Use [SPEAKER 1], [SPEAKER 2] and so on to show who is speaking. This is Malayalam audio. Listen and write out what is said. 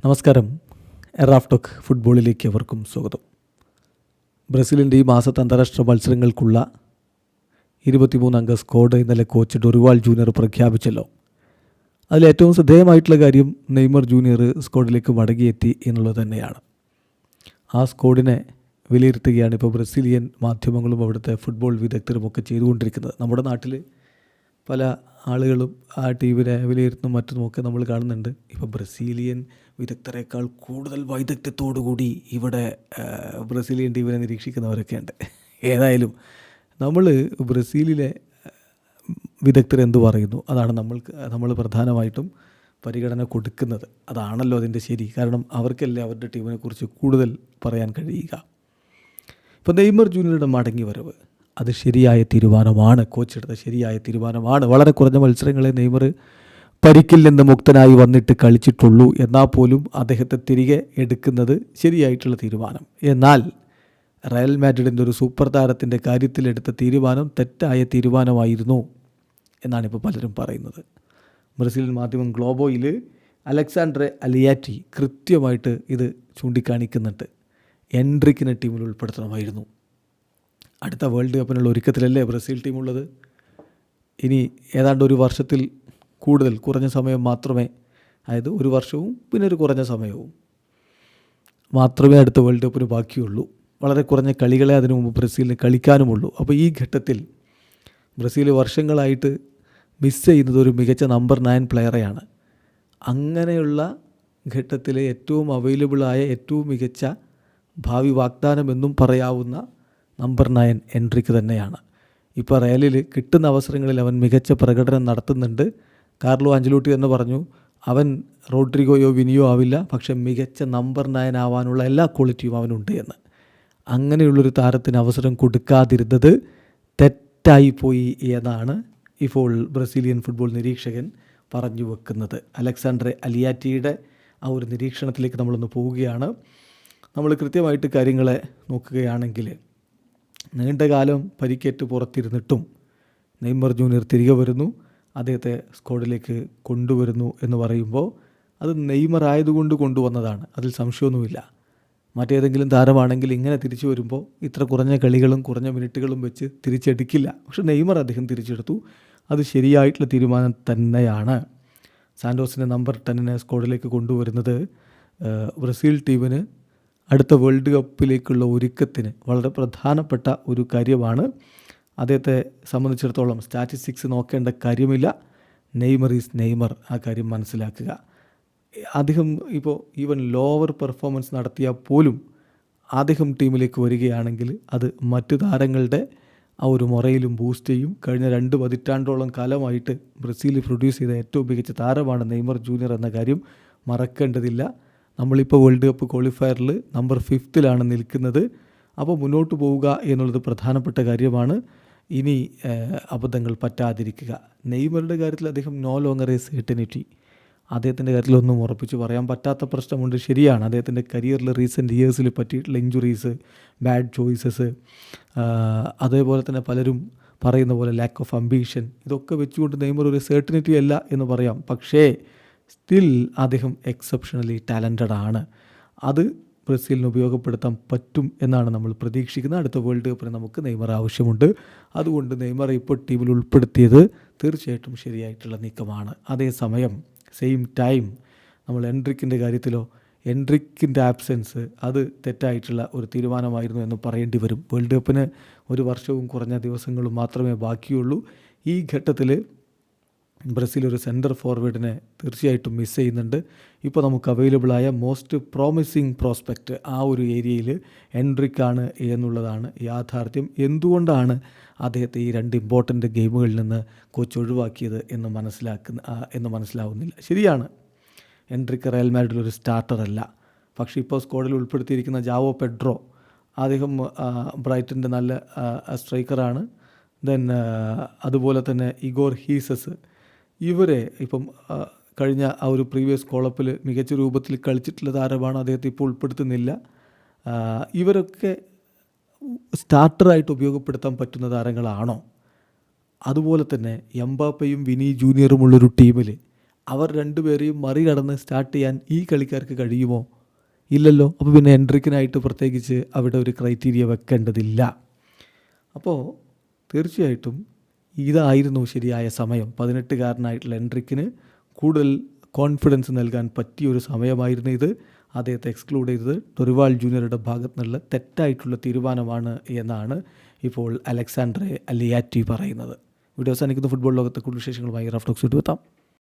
[SPEAKER 1] നമസ്കാരം. റാഫ് ടോക്ക് ഫുട്ബോളിലേക്ക് അവർക്കും സ്വാഗതം. ബ്രസീലിൻ്റെ ഈ മാസത്തെ അന്താരാഷ്ട്ര മത്സരങ്ങൾക്കുള്ള 23 അംഗ സ്ക്വാഡ് ഇന്നലെ കോച്ച് ഡൊറിവാൾ ജൂനിയർ പ്രഖ്യാപിച്ചല്ലോ. അതിലേറ്റവും ശ്രദ്ധേയമായിട്ടുള്ള കാര്യം നെയ്മർ ജൂനിയർ സ്ക്വാഡിലേക്ക് മടങ്ങിയെത്തി എന്നുള്ളത് തന്നെയാണ്. ആ സ്ക്വാഡിനെ വിലയിരുത്തുകയാണ് ഇപ്പോൾ ബ്രസീലിയൻ മാധ്യമങ്ങളും അവിടുത്തെ ഫുട്ബോൾ വിദഗ്ധരുമൊക്കെ ചെയ്തുകൊണ്ടിരിക്കുന്നത്. നമ്മുടെ നാട്ടിൽ പല ആളുകളും ആ ടീമിനെ വിലയിരുത്തുന്ന മറ്റുമൊക്കെ നമ്മൾ കാണുന്നുണ്ട്. ഇപ്പോൾ ബ്രസീലിയൻ വിദഗ്ധരെക്കാൾ കൂടുതൽ വൈദഗ്ധ്യത്തോടുകൂടി ഇവിടെ ബ്രസീലിയൻ ടീമിനെ നിരീക്ഷിക്കുന്നവരൊക്കെ ഉണ്ട്. ഏതായാലും നമ്മൾ ബ്രസീലിലെ വിദഗ്ധർ എന്തു പറയുന്നു അതാണ് നമ്മൾ പ്രധാനമായിട്ടും പരിഗണന കൊടുക്കുന്നത്. അതാണല്ലോ അതിൻ്റെ ശരി. കാരണം അവർക്കല്ലേ അവരുടെ ടീമിനെക്കുറിച്ച് കൂടുതൽ പറയാൻ കഴിയുക. ഇപ്പോൾ നെയ്മർ ജൂനിയറുടെ മടങ്ങി വരവ് അത് ശരിയായ തീരുമാനമാണ്. കോച്ചെടുത്ത ശരിയായ തീരുമാനമാണ്. വളരെ കുറഞ്ഞ മത്സരങ്ങളെ നെയ്മർ പരിക്കിൽ നിന്ന് മുക്തനായി വന്നിട്ട് കളിച്ചിട്ടുള്ളൂ. എന്നാൽ പോലും അദ്ദേഹത്തെ തിരികെ എടുക്കുന്നത് ശരിയായിട്ടുള്ള തീരുമാനം. എന്നാൽ റയൽ മാഡ്രിഡിൻ്റെ ഒരു സൂപ്പർ താരത്തിൻ്റെ കാര്യത്തിലെടുത്ത തീരുമാനം തെറ്റായ തീരുമാനമായിരുന്നു എന്നാണ് ഇപ്പോൾ പലരും പറയുന്നത്. ബ്രസീലിയൻ മാധ്യമം ഗ്ലോബോയിൽ അലക്സാൻഡ്രെ അലിയാറ്റി കൃത്യമായിട്ട് ഇത് ചൂണ്ടിക്കാണിക്കുന്നുണ്ട്. എൻട്രിക്കിനെ ടീമിൽ ഉൾപ്പെടുത്തണമായിരുന്നു. അടുത്ത വേൾഡ് കപ്പിനുള്ള ഒരുക്കത്തിലല്ലേ ബ്രസീൽ ടീമുള്ളത്. ഇനി ഏതാണ്ട് ഒരു വർഷത്തിൽ കൂടുതൽ കുറഞ്ഞ സമയം മാത്രമേ, അതായത് ഒരു വർഷവും പിന്നെ ഒരു കുറഞ്ഞ സമയവും മാത്രമേ അടുത്ത വേൾഡ് കപ്പിന് ബാക്കിയുള്ളൂ. വളരെ കുറഞ്ഞ കളികളെ അതിനു മുമ്പ് ബ്രസീലിന് കളിക്കാനുമുള്ളൂ. അപ്പോൾ ഈ ഘട്ടത്തിൽ ബ്രസീൽ വർഷങ്ങളായിട്ട് മിസ് ചെയ്യുന്നത് ഒരു മികച്ച നമ്പർ 9 പ്ലെയറെയാണ്. അങ്ങനെയുള്ള ഘട്ടത്തിൽ ഏറ്റവും അവൈലബിളായ ഏറ്റവും മികച്ച ഭാവി വാഗ്ദാനമെന്നും പറയാവുന്ന നമ്പർ 9 എൻട്രിക്ക് തന്നെയാണ്. ഇപ്പോൾ റയലിൽ കിട്ടുന്ന അവസരങ്ങളിൽ അവൻ മികച്ച പ്രകടനം നടത്തുന്നുണ്ട്. കാർലോ ആഞ്ചലോട്ടി തന്നെ പറഞ്ഞു, അവൻ റോഡ്രിഗോയോ വിനിയോ ആവില്ല, പക്ഷേ മികച്ച നമ്പർ 9 ആവാനുള്ള എല്ലാ ക്വാളിറ്റിയും അവനുണ്ട് എന്ന്. അങ്ങനെയുള്ളൊരു താരത്തിന് അവസരം കൊടുക്കാതിരുന്നത് തെറ്റായിപ്പോയി എന്നാണ് ഇപ്പോൾ ബ്രസീലിയൻ ഫുട്ബോൾ നിരീക്ഷകൻ പറഞ്ഞു വെക്കുന്നത്. അലക്സാൻഡ്രെ അലിയാറ്റിയുടെ ആ ഒരു നിരീക്ഷണത്തിലേക്ക് നമ്മളൊന്ന് പോവുകയാണ്. നമ്മൾ കൃത്യമായിട്ട് കാര്യങ്ങളെ നോക്കുകയാണെങ്കിൽ നീണ്ടകാലം പരിക്കേറ്റ് പുറത്തിരുന്നിട്ടും നെയ്മർ ജൂനിയർ തിരികെ വരുന്നു, അദ്ദേഹത്തെ സ്ക്വാഡിലേക്ക് കൊണ്ടുവരുന്നു എന്ന് പറയുമ്പോൾ അത് നെയ്മർ ആയതുകൊണ്ട് കൊണ്ടുവന്നതാണ്, അതിൽ സംശയമൊന്നുമില്ല. മറ്റേതെങ്കിലും താരമാണെങ്കിൽ ഇങ്ങനെ തിരിച്ചു വരുമ്പോൾ ഇത്ര കുറഞ്ഞ കളികളും കുറഞ്ഞ മിനിറ്റുകളും വെച്ച് തിരിച്ചെടുക്കില്ല. പക്ഷേ നെയ്മർ അദ്ദേഹം തിരിച്ചെടുത്തു. അത് ശരിയായിട്ടുള്ള തീരുമാനം തന്നെയാണ്. സാൻഡോസിൻ്റെ നമ്പർ 10 സ്ക്വാഡിലേക്ക് കൊണ്ടുവരുന്നത് ബ്രസീൽ ടീമിന് അടുത്ത വേൾഡ് കപ്പിലേക്കുള്ള ഒരുക്കത്തിന് വളരെ പ്രധാനപ്പെട്ട ഒരു കാര്യമാണ്. അദ്ദേഹത്തെ സംബന്ധിച്ചിടത്തോളം സ്റ്റാറ്റിസ്റ്റിക്സ് നോക്കേണ്ട കാര്യമില്ല. നെയ്മർ ഈസ് നെയ്മർ, ആ കാര്യം മനസ്സിലാക്കുക. അദ്ദേഹം ഇപ്പോൾ ഈവൻ ലോവർ പെർഫോമൻസ് നടത്തിയാൽ പോലും അദ്ദേഹം ടീമിലേക്ക് വരികയാണെങ്കിൽ അത് മറ്റു താരങ്ങളുടെ ആ ഒരു മൊറയിലും ബൂസ്റ്റ് ചെയ്യും. കഴിഞ്ഞ 2 പതിറ്റാണ്ടോളം കാലമായിട്ട് ബ്രസീൽ പ്രൊഡ്യൂസ് ചെയ്ത ഏറ്റവും മികച്ച താരമാണ് നെയ്മർ ജൂനിയർ എന്ന കാര്യം മറക്കേണ്ടതില്ല. നമ്മളിപ്പോൾ വേൾഡ് കപ്പ് ക്വാളിഫയറിൽ നമ്പർ 5th നിൽക്കുന്നത്. അപ്പോൾ മുന്നോട്ട് പോവുക എന്നുള്ളത് പ്രധാനപ്പെട്ട കാര്യമാണ്. ഇനി അബദ്ധങ്ങൾ പറ്റാതിരിക്കുക. നെയ്മറുടെ കാര്യത്തിൽ അദ്ദേഹം നോ ലോങ്ങർ എ സെർട്ടനിറ്റി. അദ്ദേഹത്തിൻ്റെ കാര്യത്തിലൊന്നും ഉറപ്പിച്ച് പറയാൻ പറ്റാത്ത പ്രശ്നമുണ്ട്. ശരിയാണ്, അദ്ദേഹത്തിൻ്റെ കരിയറിൽ റീസെൻറ്റ് ഇയേഴ്സിൽ പറ്റിയിട്ടുള്ള ഇഞ്ചുറീസ്, ബാഡ് ചോയ്സസ്, അതേപോലെ തന്നെ പലരും പറയുന്ന പോലെ ലാക്ക് ഓഫ് അംബീഷൻ, ഇതൊക്കെ വെച്ചുകൊണ്ട് നെയ്മർ ഒരു സെർട്ടനിറ്റി അല്ല എന്ന് പറയാം. പക്ഷേ സ്റ്റിൽ അദ്ദേഹം എക്സെപ്ഷണലി ടാലൻറ്റഡ് ആണ്. അത് ബ്രസീലിന് ഉപയോഗപ്പെടുത്താൻ പറ്റും എന്നാണ് നമ്മൾ പ്രതീക്ഷിക്കുന്നത്. അടുത്ത വേൾഡ് കപ്പിന് നമുക്ക് നെയ്മർ ആവശ്യമുണ്ട്. അതുകൊണ്ട് നെയ്മറെ ഇപ്പോൾ ടീമിൽ ഉൾപ്പെടുത്തിയത് തീർച്ചയായിട്ടും ശരിയായിട്ടുള്ള നീക്കമാണ്. അതേസമയം സെയിം ടൈം നമ്മൾ എൻട്രിക്കിൻ്റെ കാര്യത്തിലോ എൻട്രിക്കിൻ്റെ ആബ്സെൻസ് അത് തെറ്റായിട്ടുള്ള ഒരു തീരുമാനമായിരുന്നു എന്ന് പറയേണ്ടി വരും. വേൾഡ് കപ്പിന് ഒരു വർഷവും കുറഞ്ഞ ദിവസങ്ങളും മാത്രമേ ബാക്കിയുള്ളൂ. ഈ ഘട്ടത്തിൽ ബ്രസീൽ ഒരു സെൻറ്റർ ഫോർവേഡിനെ തീർച്ചയായിട്ടും മിസ് ചെയ്യുന്നുണ്ട്. ഇപ്പോൾ നമുക്ക് അവൈലബിളായ മോസ്റ്റ് പ്രോമിസിങ് പ്രോസ്പെക്റ്റ് ആ ഒരു ഏരിയയിൽ എൻട്രിക്കാണ് എന്നുള്ളതാണ് യാഥാർത്ഥ്യം. എന്തുകൊണ്ടാണ് അദ്ദേഹത്തെ ഈ 2 ഇമ്പോർട്ടൻ്റ് ഗെയിമുകളിൽ നിന്ന് കോച്ച് ഒഴിവാക്കിയത് എന്ന് മനസ്സിലാവുന്നില്ല. ശരിയാണ്, എൻട്രിക്ക് റയൽ മാഡ്രിഡിൽ ഒരു സ്റ്റാർട്ടറല്ല. പക്ഷേ ഇപ്പോൾ സ്ക്വാഡിൽ ഉൾപ്പെടുത്തിയിരിക്കുന്ന ജാവോ പെഡ്രോ, അദ്ദേഹം ബ്രൈറ്റൻ്റെ നല്ല സ്ട്രൈക്കറാണ്. ദെൻ അതുപോലെ തന്നെ ഇഗോർ ഹീസസ്, ഇവരെ ഇപ്പം കഴിഞ്ഞ ആ ഒരു പ്രീവിയസ് കോളപ്പിൽ മികച്ച രൂപത്തിൽ കളിച്ചിട്ടുള്ള താരമാണ്. അദ്ദേഹത്തെ ഇപ്പോൾ ഉൾപ്പെടുത്തുന്നില്ല. ഇവരൊക്കെ സ്റ്റാർട്ടറായിട്ട് ഉപയോഗപ്പെടുത്താൻ പറ്റുന്ന താരങ്ങളാണോ? അതുപോലെ തന്നെ എംബാപ്പയും വിനി ജൂനിയറുമുള്ളൊരു ടീമിൽ അവർ രണ്ടുപേരെയും മറികടന്ന് സ്റ്റാർട്ട് ചെയ്യാൻ ഈ കളിക്കാർക്ക് കഴിയുമോ? ഇല്ലല്ലോ. അപ്പോൾ പിന്നെ എൻട്രിക്കിനായിട്ട് പ്രത്യേകിച്ച് അവിടെ ഒരു ക്രൈറ്റീരിയ വെക്കേണ്ടതില്ല. അപ്പോൾ തീർച്ചയായിട്ടും ഇതായിരുന്നു ശരിയായ സമയം. 18കാരനായിട്ടുള്ള എൻട്രിക്കിന് കൂടുതൽ കോൺഫിഡൻസ് നൽകാൻ പറ്റിയൊരു സമയമായിരുന്നു ഇത്. അദ്ദേഹത്തെ എക്സ്ക്ലൂഡ് ചെയ്തത് ഡൊറിവാൾ ജൂനിയറുടെ ഭാഗത്തു നിന്നുള്ള തെറ്റായിട്ടുള്ള തീരുമാനമാണ് എന്നാണ് ഇപ്പോൾ അലക്സാണ്ട്രെ അലിയാറ്റി പറയുന്നത്. വീഡിയോ അവസാനിക്കുന്ന ഫുട്ബോൾ ലോകത്തെ കൂടുതൽ വിശേഷങ്ങളുമായി റാഫ് ടോക്സ് എത്താം.